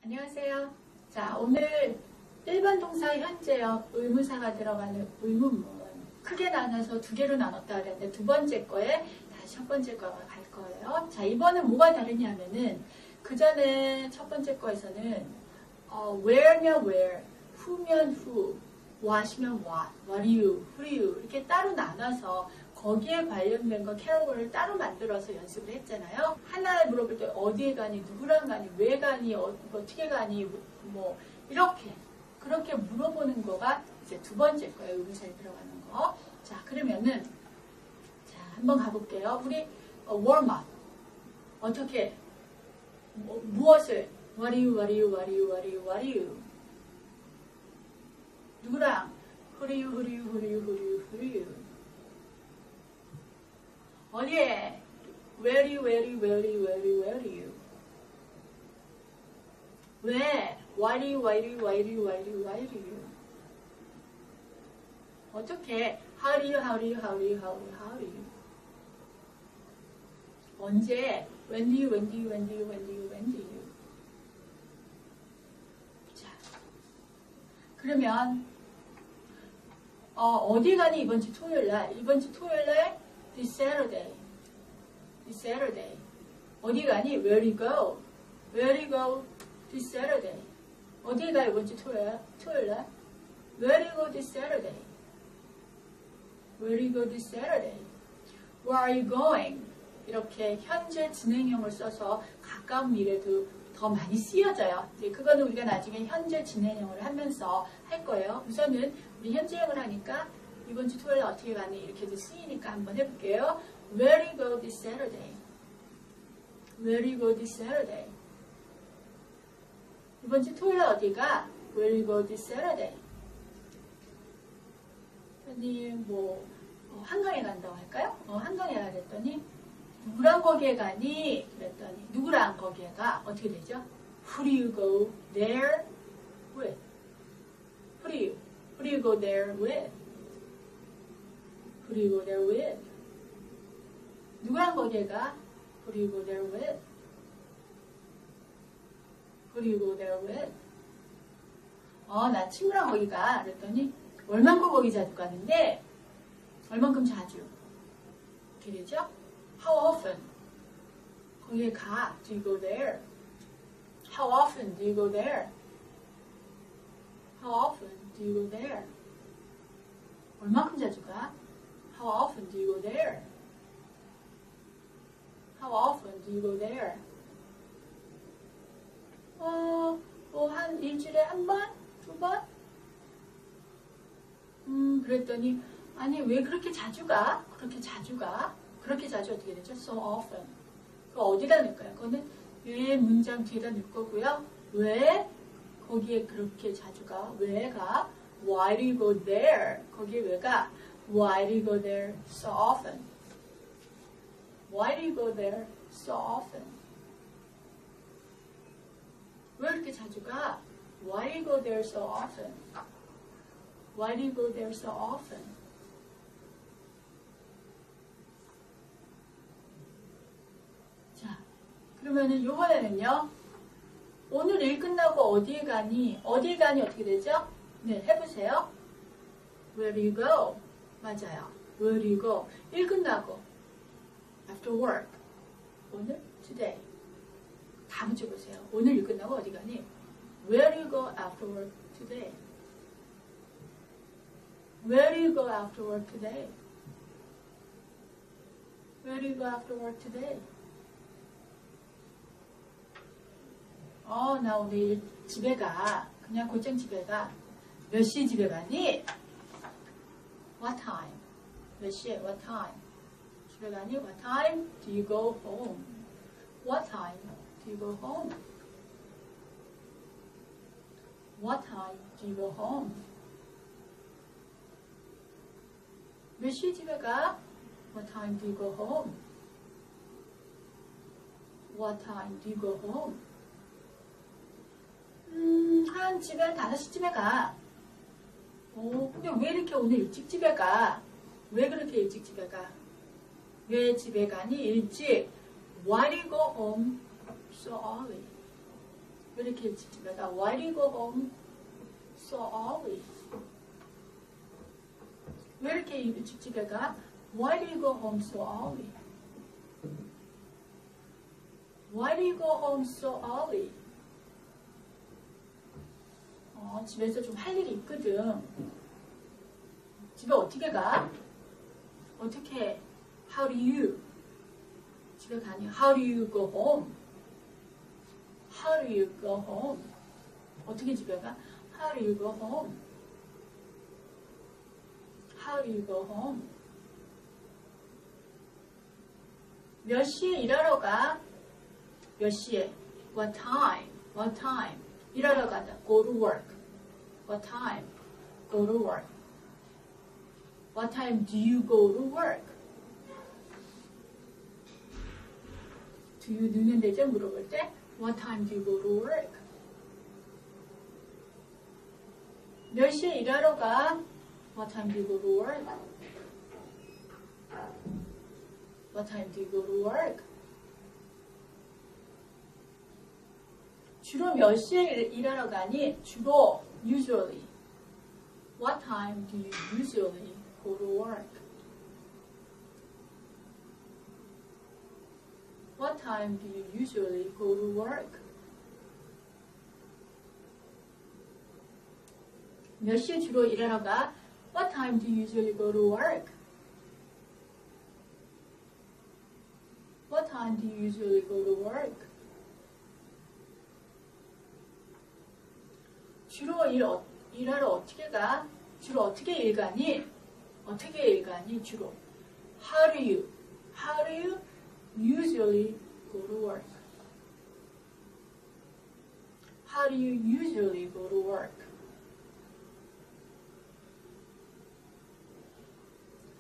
안녕하세요. 자, 오늘 일반 동사 현재형 의문사가 들어가는 의문문 크게 나눠서 두 개로 나눴다 그랬는데 두 번째 거에 다시 첫 번째 거가 갈 거예요. 자, 이번엔 뭐가 다르냐면은 그 전에 첫 번째 거에서는 where면 where, who면 who, what이면 what, what you, who you 이렇게 따로 나눠서 거기에 관련된 거 캐러고를 따로 만들어서 연습을 했잖아요. 하나를 물어볼 때 어디에 가니, 누구랑 가니, 왜 가니, 어떻게 가니, 뭐 이렇게 그렇게 물어보는 거가 이제 두 번째 거예요. 의문사에 들어가는 거. 자, 그러면은 자 한번 가볼게요. 우리 warm-up 어떻게 무엇을 what are you, what are you, what are you, what are you, what are you 누구랑 who are you, who are you, who are you, who are you, who are you 어디에? Where are you, where are you, where are you, where are you, where are you? 왜? Why do you, why do you, why do you, why do you, why do you? 어떻게? How do you, how do you, how do you, how do you, how do you? 언제? When do you, when do you, when do you, when do you, when do you? 자, 그러면 어디 가니 이번 주 토요일 날? 이번 주 토요일 날 This Saturday. This Saturday. 어디 가니? Where do you go? Where do you go this Saturday? 어디 가 이번 주 토요일 날? Where do you go this Saturday? Where do you go this Saturday? Where are you going? 이렇게 현재 진행형을 써서 가까운 미래도 더 많이 쓰여져요. 이제 그거는 우리가 나중에 현재 진행형을 하면서 할 거예요. 우선은 우리 현재형을 하니까 이번 주 토요일 어떻게 가니 이렇게도 쓰이니까 한번 해볼게요. Where do you go this Saturday? Where do you go this Saturday? 이번 주 토요일 어디가? Where do you go this Saturday? 아니 한강에 간다고 할까요? 한강에 가야 됐더니 누구랑 거기에 가니? 그랬더니 누구랑 거기에 가? 어떻게 되죠? Who do you go there with? Who do you go there with? Who do you go there with? 누구랑 거기에 가? Who do you go there with? Who do you go there with? 나 친구랑 거기 가. 그랬더니 얼만큼 거기 자주 가는데 얼만큼 자주? 어떻게 되죠? How often? 거기에 가. Do you go there? How often do you go there? How often do you go there? 얼만큼 자주 가? How often do you go there? How often do you go there? 한 일주일에 한 번? 두 번? 그랬더니 아니 왜 그렇게 자주 가? 그렇게 자주 가? 그렇게 자주 어떻게 되죠? So often. 그거 어디다 넣을까요? 그거는 왜 문장 뒤에다 넣을 거고요. 왜 거기에 그렇게 자주 가? 왜 가? Why do you go there? 거기에 왜 가? Why do you go there so often? Why do you go there so often? 왜 이렇게 자주 가? Why do you go there so often? Why do you go there so often? 자, 그러면은 요번에는요. 오늘 일 끝나고 어디에 가니? 어딜 가니 어떻게 되죠? 네, 해보세요. Where do you go? 맞아요. Where do you go? 일 끝나고 after work. 오늘? Today. 다 붙여보세요. 오늘 일 끝나고 어디 가니? Where do you go after work today? Where do you go after work today? Where do you go after work today? 나 오늘 집에 가. 그냥 곧장 집에 가. 몇 시에 집에 가니? What time? 몇 시에? What time? 집에 가니? What time do you go home? What time do you go home? What time do you go home? 몇 시에 집에 가? What time do you go home? What time do you go home? 집에 한 5시쯤에 가. 근데 왜 이렇게 오늘 일찍 집에 가? 왜 그렇게 일찍 집에 가? 왜 집에 가니? 일찍. Why do you go home so early? 왜 이렇게 일찍 가? Why do you go home so early? 왜 이렇게 일찍 집에 가? Why do you go home so early? Why do you go home so early? 집에서 좀 할 일이 있거든. 집에 어떻게 가? 어떻게? How do you? 집에 가니? How do you go home? How do you go home? 어떻게 집에 가? How do you go home? How do you go home? 몇 시에 일하러 가? 몇 시에? What time? What time? 일하러 가자. Go to work. What time? Go to work. What time do you go to work? Do you 넣으면 되죠? 물어볼 때 What time do you go to work? 몇 시에 일하러 가? What time do you go to work? What time do you go to work? 주로 몇 시에 일하러 가니? 주로 usually. What time do you usually go to work? What time do you usually go to work? 몇 시에 주로 일하러 가? What time do you usually go to work? What time do you usually go to work? 주로 일하러 어떻게 가? 주로 어떻게 일 가니? 어떻게 일 가니? 주로. How do you usually go to work? How do you usually go to work?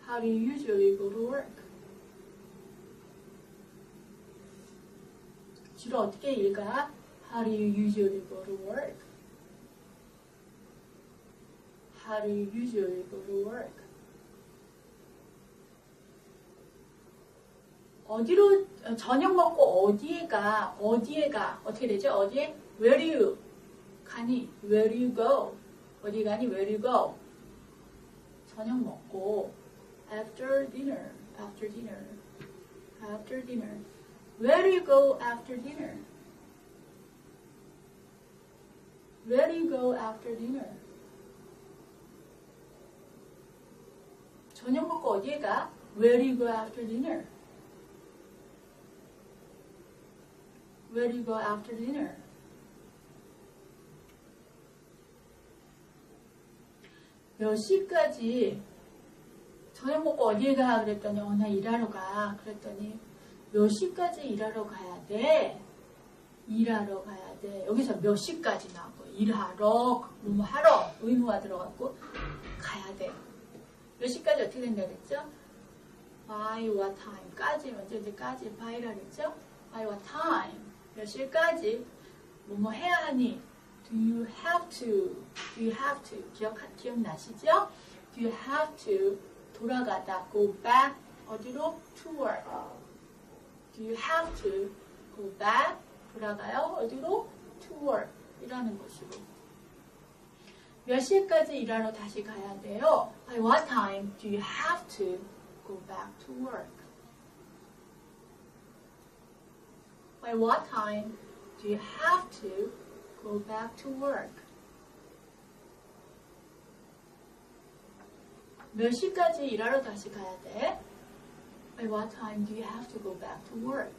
How do you usually go to work? 주로 어떻게 일 가? How do you usually go to work? How do you usually go to work? 어디로 저녁 먹고 어디에 가? 어떻게 되죠? 어디에? Where do you 가니? Where do you go? 어디 가니? Where do you go? 저녁 먹고 after dinner. Where do you go after dinner? Where do you go after dinner? 저녁 먹고 어디에 가? Where do you go after dinner? Where do you go after dinner? 몇 시까지 저녁 먹고 어디에 가? 그랬더니 나 일하러 가. 그랬더니 몇 시까지 일하러 가야 돼? 일하러 가야 돼. 여기서 몇 시까지 나오고 일하러 뭐 하러 의무가 들어갔고 가야 돼. 몇 시까지 어떻게 된다 그랬죠? By what time까지 먼저 이제까지 by라 그랬죠? By what time 몇 시까지 뭐 해야 하니? Do you have to 기억나시죠? Do you have to 돌아가다 go back 어디로? To work. Do you have to go back 돌아가요? 어디로? To work 이라는 것으로 몇 시까지 일하러 다시 가야 돼요? By what time do you have to go back to work? By what time do you have to go back to work? 몇 시까지 일하러 다시 가야 돼? By what time do you have to go back to work?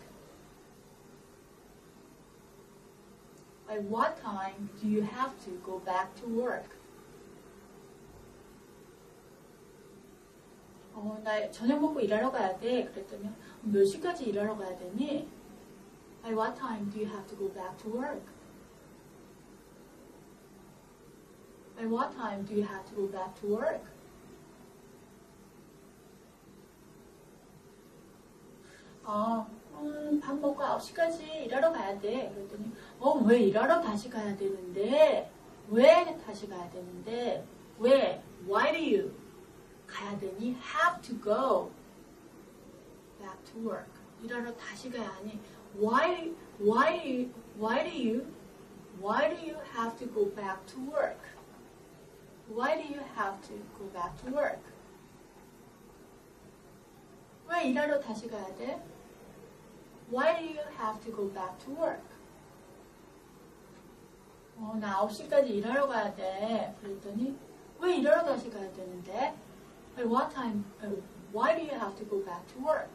By what time do you have to go back to work? 나 저녁 먹고 일하러 가야 돼. 그랬더니 몇 시까지 일하러 가야 되니? By what time do you have to go back to work? By what time do you have to go back to work? 밥 먹고 9시까지 일하러 가야 돼. 그랬더니 왜 일하러 다시 가야 되는데? 왜 다시 가야 되는데? 왜? Why do you? 가야 되니? Have to go back to work. 일하러 다시 가야 하니? Why do you Why do you have to go back to work? Why do you have to go back to work? 왜 일하러 다시 가야 돼? Why do you have to go back to work? 나 9시까지 일하러 가야 돼. 그랬더니 왜 일하러 다시 가야 되는데? What time? Why do you have to go back to work?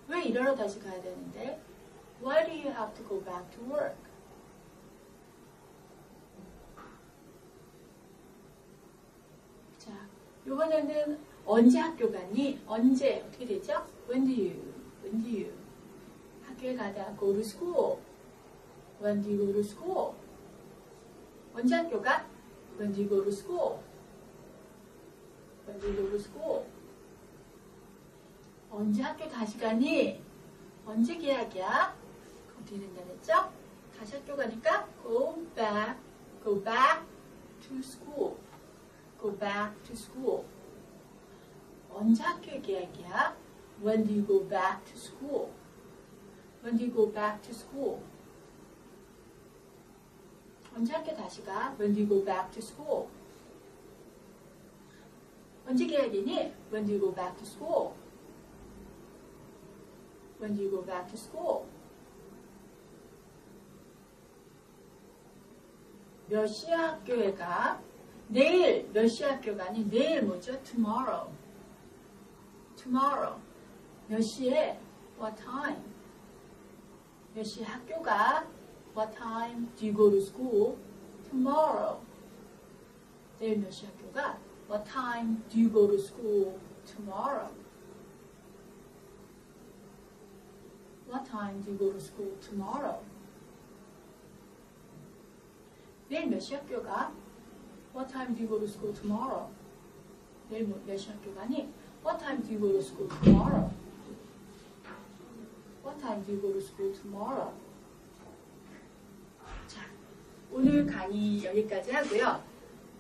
왜 일하러 다시 가야 되는데? Why do you have to go back to work? 자, 이번에는 언제 학교 갔니? 언제 어떻게 되죠? When do you? 학교에 가다 go to school. When do you go to school? 언제 학교 가? When do you go to school? When do you go to school? 언제 학교 다시 가니? 언제 개학이야? 어떻게 된다 그랬죠? 다시 학교 가니까 go back to school. Go back to school. 언제 학교 개학이야? When do you go back to school? When do you go back to school? 언제 학교 다시 가? When do you go back to school? 언제 개학이니? When do you go back to school? When do you go back to school? 몇 시에 학교에 가? 내일 몇 시에 학교 가니? 내일 뭐죠? Tomorrow. Tomorrow. 몇 시에? What time? 몇 시에 학교 가? What time do you go to school? Tomorrow. 내일 몇 시에 학교 가? What time do you go to school tomorrow? What time do you go to school tomorrow? 내일 몇 시 학교 가? What time do you go to school tomorrow? 내일 몇 시 학교 가니? What time do you go to school tomorrow? What time do you go to school tomorrow? 자, 오늘 강의 여기까지 하고요.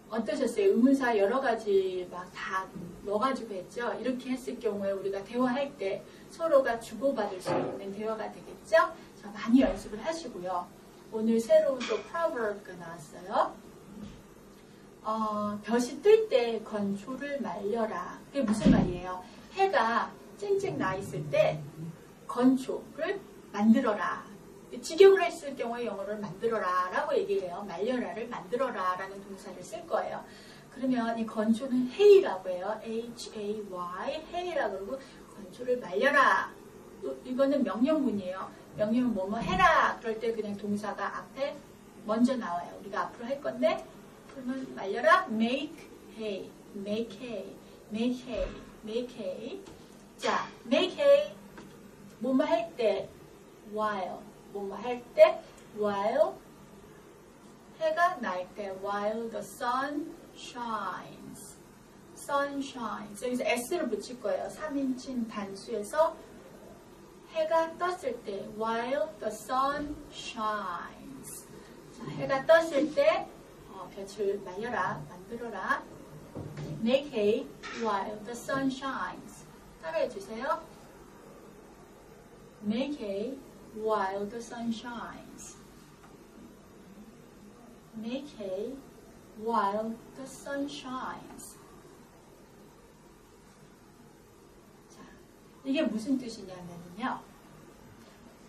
어떠셨어요? 의문사 여러 가지 막 다 넣어가지고 했죠? 이렇게 했을 경우에 우리가 대화할 때 서로가 주고받을 수 있는 대화가 되겠죠? 자, 많이 연습을 하시고요. 오늘 새로운 또 proverb가 나왔어요. 볕이 뜰 때 건초를 말려라. 그게 무슨 말이에요? 해가 쨍쨍 나 있을 때 건초를 만들어라. 직역을 했을 경우에 영어를 만들어라 라고 얘기해요. 말려라를 만들어라 라는 동사를 쓸 거예요. 그러면 이 건초는 hay라고 해요. H-A-Y, hay라고 그러고 건초를 말려라. 이거는 명령문이에요. 명령은 뭐뭐 해라. 그럴 때 그냥 동사가 앞에 먼저 나와요. 우리가 앞으로 할 건데 그러면 말려라. make hay, make hay, make hay, make hay. 자, make hay 뭐뭐 할 때 while 뭐뭐 할 때 while 해가 날 때 while the sun shines. sun shines. 여기서 s를 붙일 거예요. 3인칭 단수에서 해가 떴을 때 while the sun shines. 자, 해가 떴을 때 볕을 말려라, 만들어라. make hay while the sun shines. 따라해 주세요. make hay while the sun shines. make hay while the sun shines. 자, 이게 무슨 뜻이냐면요.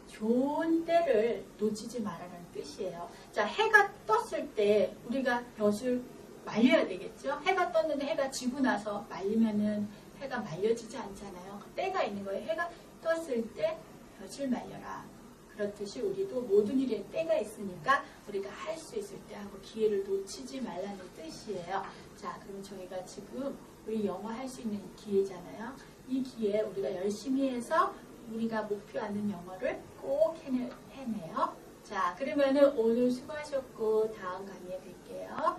좋은 때를 놓치지 말라는 뜻이에요. 자, 해가 떴을 때 우리가 볕을 말려야 되겠죠? 해가 떴는데 해가 지고 나서 말리면은 해가 말려지지 않잖아요. 때가 있는 거예요. 해가 떴을 때 볕을 말려라. 그렇듯이 우리도 모든 일에 때가 있으니까 우리가 할 수 있을 때 하고 기회를 놓치지 말라는 뜻이에요. 자, 그럼 저희가 지금 우리 영어 할 수 있는 기회잖아요. 이 기회에 우리가 열심히 해서 우리가 목표하는 영어를 꼭 해내요. 자, 그러면은 오늘 수고하셨고 다음 강의에 뵐게요.